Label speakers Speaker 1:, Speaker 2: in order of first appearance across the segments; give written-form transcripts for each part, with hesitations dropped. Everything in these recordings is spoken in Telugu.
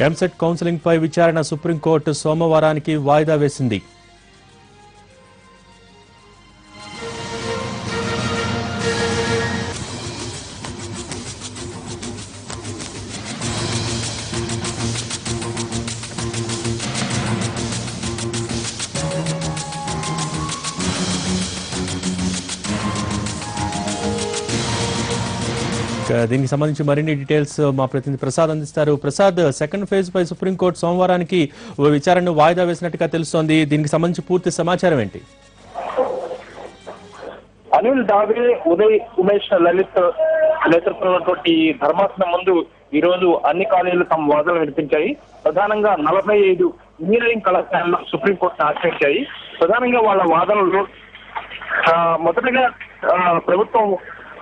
Speaker 1: ఎంసెట్ కౌన్సిలింగ్ పై విచారణ సుప్రీంకోర్టు సోమవారానికి వాయిదా వేసింది. దీనికి సంబంధించి మరిన్ని డీటెయిల్స్ మా ప్రతినిధి ప్రసాద్ అందిస్తారు. ప్రసాద్, సెకండ్ ఫేజ్ పై సుప్రీంకోర్టు సోమవారానికి విచారణను వాయిదా వేసినట్టుగా తెలుస్తోంది. దీనికి సంబంధించి పూర్తి సమాచారం ఏంటి?
Speaker 2: అనిల్ దావే, ఉదయ్, ఉమేష్, లలిత్ నేతృత్వంలో ధర్మాసనం ముందు ఈ రోజు అన్ని కాలేజీలు తమ వాదనలు వినిపించాయి. ప్రధానంగా 45 ఇంజనీరింగ్ కళాశాలలో సుప్రీంకోర్టును ఆశ్రయించాయి. ప్రధానంగా వాళ్ళ వాదనలు మొదటగా ప్రభుత్వం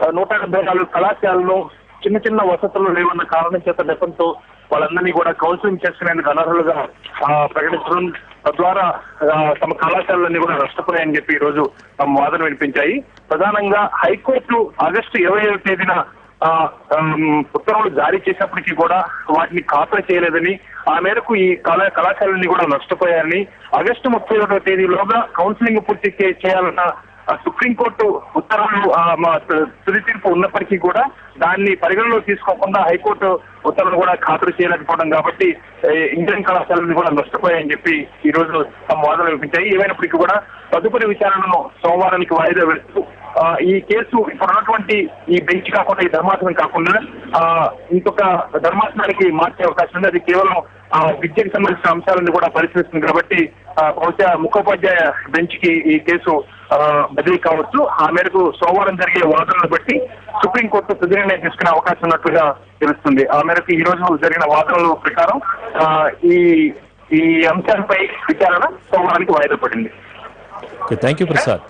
Speaker 2: 174 కళాశాలలో చిన్న చిన్న వసతులు లేవన్న కారణం చేత నెపంతో వాళ్ళందరినీ కూడా కౌన్సిలింగ్ చేసుకునేందుకు అనర్హులుగా ప్రకటించడం తద్వారా తమ కళాశాలలన్నీ కూడా నష్టపోయాయని చెప్పి ఈ రోజు తమ వాదన వినిపించాయి. ప్రధానంగా హైకోర్టు ఆగస్టు 27వ తేదీన ఉత్తర్వులు జారీ చేసినప్పటికీ కూడా వాటిని ఖాతరు చేయలేదని, ఆ మేరకు ఈ కళాశాలన్నీ కూడా నష్టపోయారని, ఆగస్టు 31వ తేదీలోగా కౌన్సిలింగ్ పూర్తి చేయాలన్న సుప్రీంకోర్టు ఉత్తర్వులు తుది తీర్పు ఉన్నప్పటికీ కూడా దాన్ని పరిగణలో తీసుకోకుండా హైకోర్టు ఉత్తర్వులు కూడా ఖాతరు చేయలేకపోవడం కాబట్టి ఇంజనీరింగ్ కళాశాలను కూడా నష్టపోయాయని చెప్పి ఈ రోజు తమ వాదనలు వినిపించాయి. ఏమైనప్పటికీ కూడా తదుపరి విచారణను సోమవారానికి వాయిదా వేస్తూ ఈ కేసు ఇప్పుడున్నటువంటి ఈ బెంచ్ కాకుండా, ఈ ధర్మాసనం కాకుండా ఇంకొక ధర్మాసనానికి మార్చే అవకాశం ఉంది. అది కేవలం విద్యకు సంబంధించిన అంశాలను కూడా పరిశీలిస్తుంది కాబట్టి బహుశా ముఖోపాధ్యాయ బెంచ్ కి ఈ కేసు బదిలీ కావచ్చు. ఆ మేరకు సోమవారం జరిగే వాదనలు బట్టి సుప్రీంకోర్టు తుది నిర్ణయం తీసుకునే అవకాశం ఉన్నట్లుగా తెలుస్తుంది. ఆ మేరకు ఈ రోజు జరిగిన వాదనల ప్రకారం ఈ అంశాలపై విచారణ సోమవారానికి వాయిదా పడింది.
Speaker 1: Thank you Prasad.